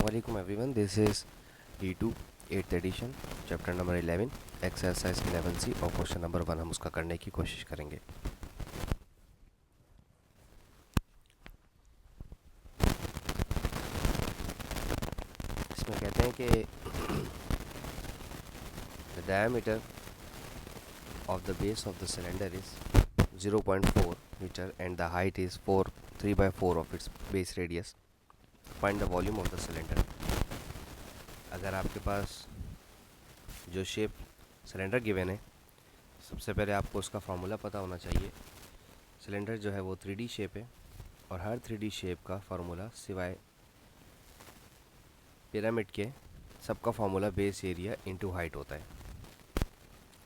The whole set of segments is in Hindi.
Assalamualaikum everyone, this is D2 8th edition chapter number 11 exercise 11C और क्वेश्चन नंबर 1 हम उसका करने की कोशिश करेंगे। इसमें कहते हैं कि the diameter of the base of the cylinder is 0.4 meter and the height is 3/4 of its base radius. Find the volume of the cylinder. अगर आपके पास जो शेप सिलेंडर गिवन है, सबसे पहले आपको उसका फार्मूला पता होना चाहिए। सिलेंडर जो है वो 3D शेप है और हर 3D शेप का फार्मूला सिवाय पिरामिड के सबका formula base area into height होता है।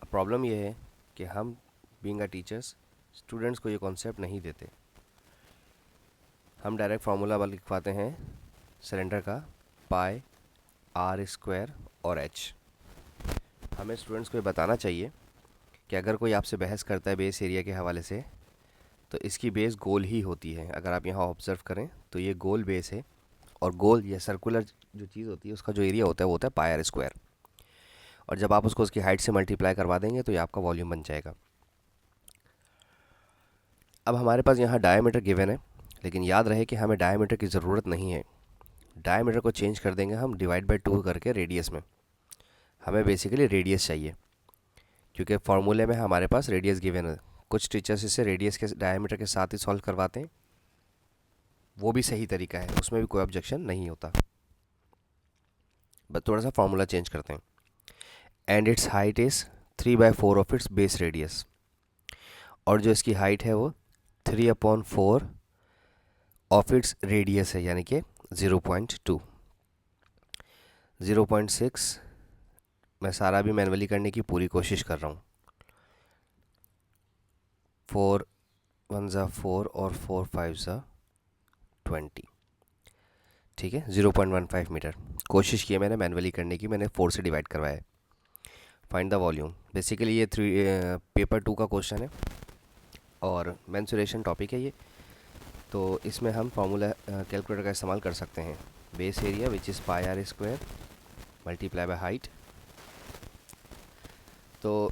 अब प्रॉब्लम ये है कि हम बीइंग अ टीचर्स स्टूडेंट्स को ये कॉन्सेप्ट नहीं देते। हम डायरेक्ट फार्मूला लिखवाते हैं सिलेंडर का पाई आर स्क्वायर और एच। हमें स्टूडेंट्स को ये बताना चाहिए कि अगर कोई आपसे बहस करता है बेस एरिया के हवाले से तो इसकी बेस गोल ही होती है। अगर आप यहाँ ऑब्ज़र्व करें तो ये गोल बेस है और गोल या सर्कुलर जो चीज़ होती है उसका जो एरिया होता है वो होता है पाई आर स्क्वायर। और जब आप उसको उसकी हाइट से मल्टीप्लाई करवा देंगे तो ये आपका वॉल्यूम बन जाएगा। अब हमारे पास यहाँ डायमीटर गिवन है, लेकिन याद रहे कि हमें डायमीटर की ज़रूरत नहीं है। डायमीटर को चेंज कर देंगे हम डिवाइड बाई 2 करके रेडियस में। हमें बेसिकली रेडियस चाहिए क्योंकि फार्मूले में हमारे पास रेडियस गिवन है। कुछ टीचर्स इसे रेडियस के डायमीटर के साथ ही सॉल्व करवाते हैं, वो भी सही तरीका है, उसमें भी कोई ऑब्जेक्शन नहीं होता। बस थोड़ा सा फार्मूला चेंज करते हैं। And it's height is 3/4 of its base radius, और जो इसकी हाइट है वो 3/4 ऑफ इट्स रेडियस है, यानी कि 0.2। 0.6 मैं सारा भी मैनुअली करने की पूरी कोशिश कर रहा हूँ। 4 1 ज़ा 4 और 4 5 ज़ा 20, ठीक है। 0.15 मीटर कोशिश की है मैंने मैनुअली करने की, मैंने 4 से डिवाइड करवाया है। फाइंड द वॉल्यूम, बेसिकली ये पेपर 2 का क्वेश्चन है और मेंसुरेशन टॉपिक है ये, तो इसमें हम फार्मूला कैलकुलेटर का इस्तेमाल कर सकते हैं। Base area which is pi r square multiply by height. तो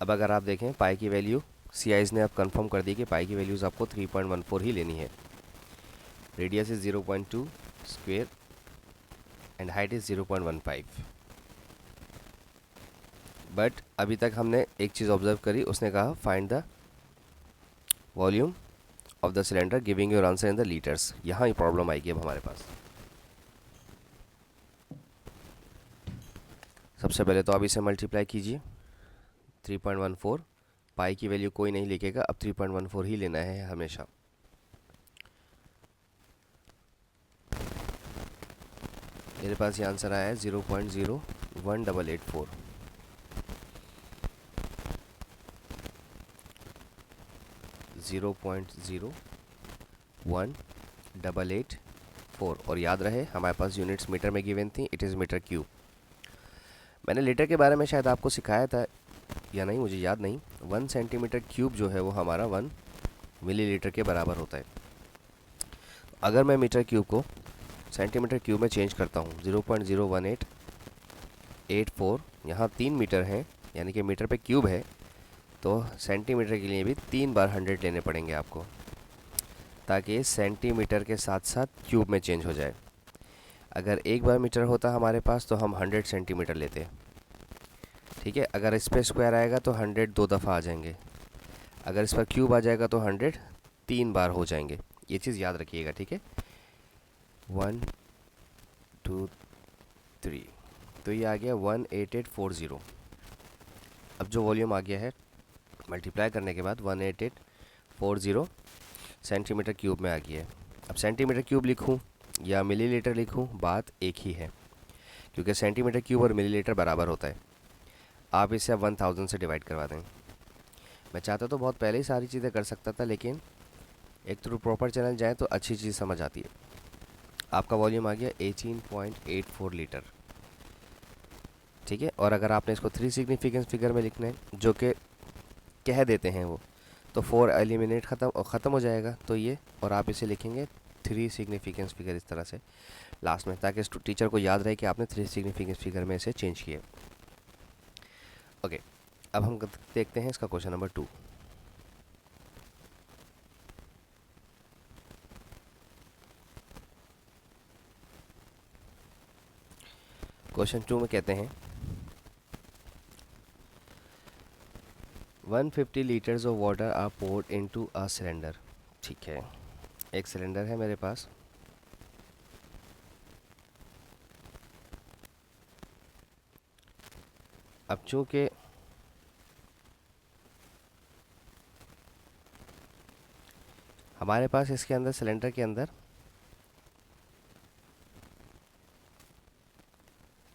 अब अगर आप देखें पाई की वैल्यू सीआईज ने अब कंफर्म कर दी कि पाई की वैल्यूज़ आपको 3.14 ही लेनी है। Radius is 0.2 square and height is 0.15। But अभी तक हमने एक चीज़ ऑब्जर्व करी, उसने कहा find the volume of the cylinder giving your answer in the litres. यहाँ ही प्रॉब्लम आएगी अब हमारे पास। सबसे पहले तो आप इसे मल्टीप्लाई कीजिए 3.14। पाई की वैल्यू कोई नहीं लिखेगा, अब 3.14 ही लेना है हमेशा। मेरे पास ये आंसर आया है 0.01884। और याद रहे हमारे पास यूनिट्स मीटर में गिवन थी, इट इज़ मीटर क्यूब। मैंने लीटर के बारे में शायद आपको सिखाया था या नहीं, मुझे याद नहीं। 1 सेंटीमीटर क्यूब जो है वो हमारा 1 मिलीलीटर के बराबर होता है। अगर मैं मीटर क्यूब को सेंटीमीटर क्यूब में चेंज करता हूँ 0.01884, यहाँ 3 मीटर हैं यानी कि मीटर पे क्यूब है, तो सेंटीमीटर के लिए भी 3 बार 100 लेने पड़ेंगे आपको, ताकि सेंटीमीटर के साथ साथ क्यूब में चेंज हो जाए। अगर एक बार मीटर होता हमारे पास तो हम 100 सेंटीमीटर लेते, ठीक है। अगर इस पर स्क्वायर आएगा तो 100 2 दफ़ा आ जाएंगे, अगर इस पर क्यूब आ जाएगा तो 100 3 बार हो जाएंगे। ये चीज़ याद रखिएगा, ठीक है। 1 2 3, तो ये आ गया 18840। अब जो वॉल्यूम आ गया है मल्टीप्लाई करने के बाद 18840 सेंटीमीटर क्यूब में आ गया है। अब सेंटीमीटर क्यूब लिखूं या मिलीलीटर लिखूं, बात एक ही है, क्योंकि सेंटीमीटर क्यूब और मिलीलीटर बराबर होता है। आप इसे अब 1000 से डिवाइड करवा दें। मैं चाहता तो बहुत पहले ही सारी चीज़ें कर सकता था, लेकिन एक थ्रू प्रॉपर चैनल जाए तो अच्छी चीज़ समझ आती है। आपका वॉल्यूम आ गया 18.84 लीटर, ठीक है। और अगर आपने इसको 3 सिग्निफिकेंस फिगर में लिखना है, जो कि कह देते हैं वो, तो 4 एलिमिनेट ख़त्म हो जाएगा, तो ये, और आप इसे लिखेंगे थ्री सिग्निफिकेंस फिगर इस तरह से लास्ट में, ताकि टीचर को याद रहे कि आपने थ्री सिग्निफिकेंस फिगर में इसे चेंज किया। ओके, अब हम देखते हैं इसका क्वेश्चन नंबर 2। क्वेश्चन 2 में कहते हैं 150 litres of water are poured into a cylinder. ठीक है, एक सिलेंडर है मेरे पास, अब चूंकि हमारे पास इसके अंदर सिलेंडर के अंदर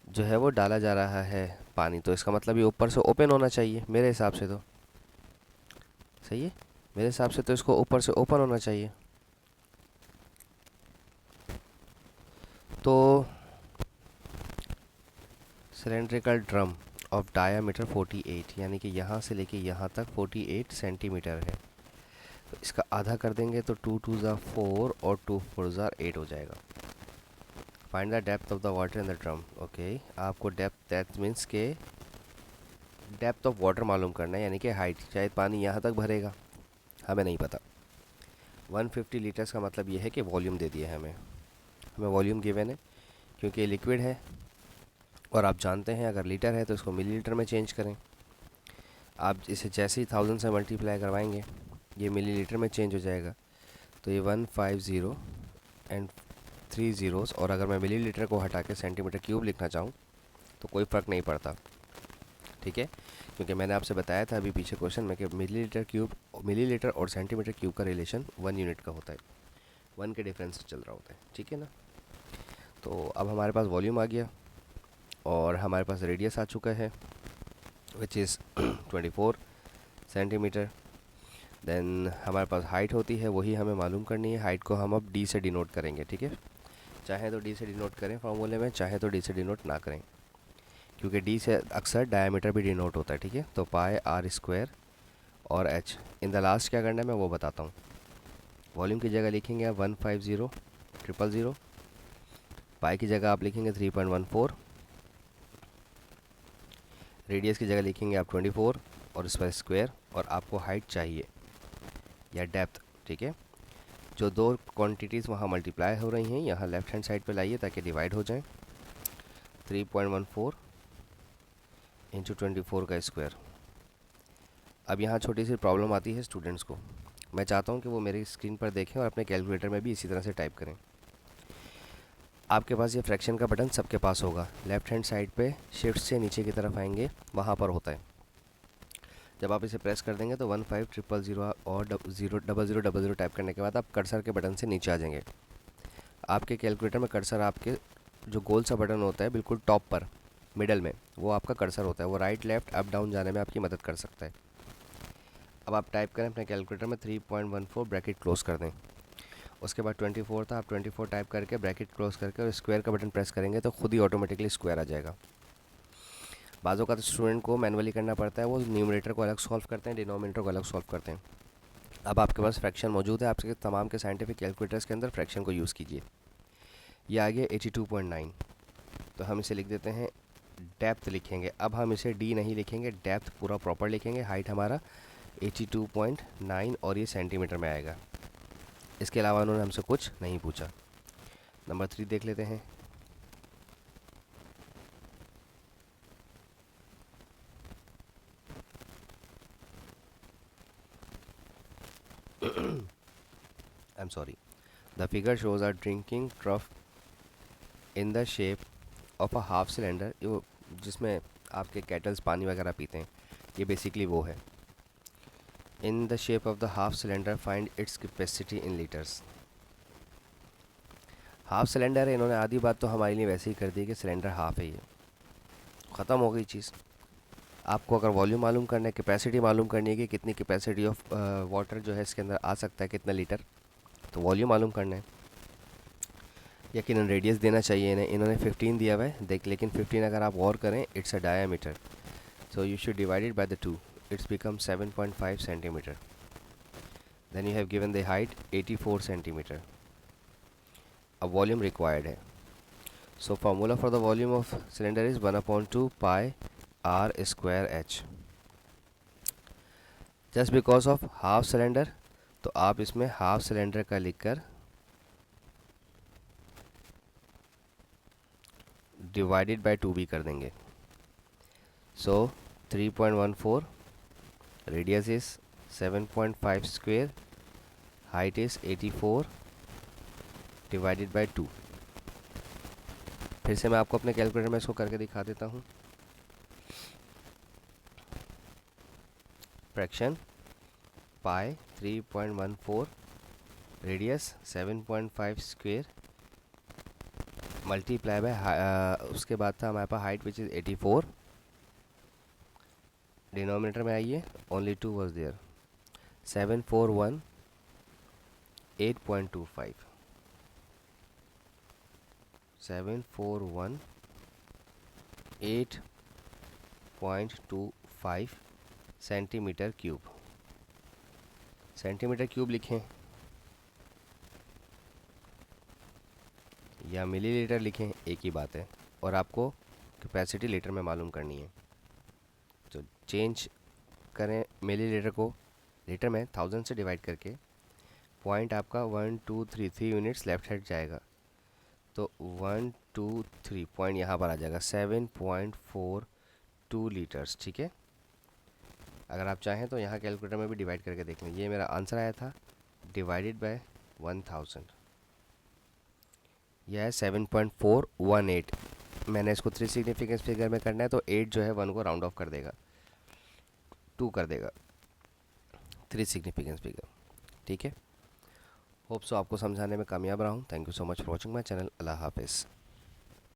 जो है वो डाला जा रहा है पानी, तो इसका मतलब ये ऊपर से ओपन होना चाहिए मेरे हिसाब से, तो सही है मेरे हिसाब से, तो इसको ऊपर से ओपन होना चाहिए। तो सिलेंड्रिकल ड्रम ऑफ डायामीटर 48, यानी कि यहाँ से लेके यहाँ तक 48 सेंटीमीटर है, तो इसका आधा कर देंगे तो 2 2 ज़ा 4 और 2 4 ज़ा 8 हो जाएगा। Find the depth of the water in the drum. Okay, आपको डेप्थ, दैट मीन्स के डेप्थ ऑफ वाटर मालूम करना है, यानी कि हाइट, शायद पानी यहाँ तक भरेगा, हमें नहीं पता। 150 लीटर्स का मतलब ये है कि वॉल्यूम दे दिया है हमें वॉल्यूम गिवन है, क्योंकि ये लिक्विड है और आप जानते हैं अगर लीटर है तो इसको मिलीलीटर में चेंज करें। आप इसे जैसे ही 1000 से मल्टीप्लाई करवाएंगे ये मिलीलीटर में चेंज हो जाएगा, तो ये 150 एंड 3 ज़ीरोज़, और अगर मैं मिलीलीटर को हटा के सेंटीमीटर क्यूब लिखना चाहूँ तो कोई फ़र्क नहीं पड़ता, ठीक है, क्योंकि मैंने आपसे बताया था अभी पीछे क्वेश्चन में कि मिलीलीटर और सेंटीमीटर क्यूब का रिलेशन 1 यूनिट का होता है, 1 के डिफरेंस से चल रहा होता है, ठीक है ना। तो अब हमारे पास वॉल्यूम आ गया और हमारे पास रेडियस आ चुका है विच इज़ 24 सेंटीमीटर। देन हमारे पास हाइट होती है, वही हमें मालूम करनी है। हाइट को हम अब डी से डिनोट करेंगे, ठीक है, चाहे तो डी से डिनोट करें फार्मूले में, चाहे तो डी से डिनोट ना करें, क्योंकि डी से अक्सर डायमीटर भी डिनोट होता है, ठीक है। तो पाई आर स्क्वायर और एच, इन द लास्ट क्या करना है मैं वो बताता हूँ। वॉल्यूम की जगह लिखेंगे आप 150,000,000, पाई की जगह आप लिखेंगे 3.14, रेडियस की जगह लिखेंगे आप 24 और इस पर स्क्वायर, और आपको हाइट चाहिए या डेप्थ, ठीक है। जो दो क्वांटिटीज़ वहाँ मल्टीप्लाई हो रही हैं यहाँ लेफ्ट हैंड साइड पे लाइए ताकि डिवाइड हो जाएं। 3.14 इंटू 24 का स्क्वायर। अब यहाँ छोटी सी प्रॉब्लम आती है स्टूडेंट्स को, मैं चाहता हूँ कि वो मेरी स्क्रीन पर देखें और अपने कैलकुलेटर में भी इसी तरह से टाइप करें। आपके पास ये फ्रैक्शन का बटन सबके पास होगा, लेफ्ट हैंड साइड पे शिफ्ट से नीचे की तरफ आएंगे, वहाँ पर होता है। जब आप इसे प्रेस कर देंगे तो 1500 और 00000 टाइप करने के बाद आप कर्सर के बटन से नीचे आ जाएंगे। आपके कैलकुलेटर में कर्सर आपके जो गोल सा बटन होता है बिल्कुल टॉप पर मिडल में, वो आपका कर्सर होता है, वो राइट लेफ्ट अप डाउन जाने में आपकी मदद कर सकता है। अब आप टाइप करें अपने कैलकुलेटर में 3.14, ब्रैकेट क्लोज कर दें। उसके बाद 24 था, आप 24 टाइप करके ब्रैकेट क्लोज करके और स्क्वायर का बटन प्रेस करेंगे तो खुद ही ऑटोमेटिकली स्क्वायर आ जाएगा। बाज़ों का तो स्टूडेंट को मैनुअली करना पड़ता है, वो न्यूमरेटर को अलग सॉल्व करते हैं, डिनोमिनेटर को अलग सॉल्व करते हैं। अब आपके पास फ्रैक्शन मौजूद है, आपके तमाम के साइंटिफिक कैलकुलेटर्स के अंदर फ्रैक्शन को यूज़ कीजिए। ये आ गया 82.9, तो हम इसे लिख देते हैं, डेप्थ लिखेंगे। अब हम इसे डी नहीं लिखेंगे, डेप्थ पूरा प्रॉपर लिखेंगे। हाइट हमारा 82.9 और ये सेंटीमीटर में आएगा। इसके अलावा उन्होंने हमसे कुछ नहीं पूछा। नंबर 3 देख लेते हैं। I'm sorry. The figure shows a drinking trough in the shape of a half cylinder, जिसमें आपके केटल्स पानी वगैरह पीते हैं, ये बेसिकली वो है। In the shape of the half cylinder, find its capacity in liters. Half cylinder है, इन्होंने आधी बात तो हमारे लिए वैसे ही कर दी कि सिलेंडर हाफ है, ये ख़त्म हो गई चीज़। आपको अगर वॉल्यूम मालूम करना है, कैपेसिटी मालूम करनी है कि कितनी कैपेसिटी ऑफ वाटर जो है इसके अंदर आ सकता है, कितना लीटर, तो वॉल्यूम मालूम करना है। यकीनन रेडियस देना चाहिए इन्हें, इन्होंने 15 दिया हुआ है देख, लेकिन 15 अगर आप गौर करें it's a diameter, so you should divide it by the 2, it's become 7.5 centimetre. Then you have given the height 84 centimetre. अब वॉल्यूम रिक्वायर्ड है। So formula for the volume of cylinder is 1/2 pi r square h. Just because of half cylinder, तो आप इसमें हाफ सिलेंडर का लिखकर डिवाइडेड बाय 2 भी कर देंगे। सो 3.14, radius is 7.5 square, height is 84 divided by 2। फिर से मैं आपको अपने कैलकुलेटर में इसको करके दिखा देता हूँ। Fraction pi 3.14, radius 7.5 square, multiply by उसके बाद था हमारे पास हाइट विच इज़ 84। डिनोमिनेटर में आइए, only 2 was there. 741 8.25, 741 8.25 centimetre cube. Centimetre cube लिखें या मिलीलीटर लिखें, एक ही बात है। और आपको कैपेसिटी लीटर में मालूम करनी है, तो चेंज करें मिलीलीटर को लीटर में 1000 से डिवाइड करके। पॉइंट आपका 1 2 3 3 यूनिट्स लेफ्ट साइड जाएगा, तो 1 2 3 पॉइंट यहाँ पर आ जाएगा 7.42 लीटर्स। ठीक है, अगर आप चाहें तो यहाँ कैलकुलेटर में भी डिवाइड करके देख लें। ये मेरा आंसर आया था डिवाइडेड बाय 1000, यह है 7.418। मैंने इसको 3 सिग्निफिकेंस फिगर में करना है, तो 8 जो है 1 को राउंड ऑफ कर देगा, 2 कर देगा, 3 सिग्निफिकेंस फिगर। ठीक है, होप सो आपको समझाने में कामयाब रहा हूँ। Thank you so much for watching my channel. अल्लाह हाफिज़।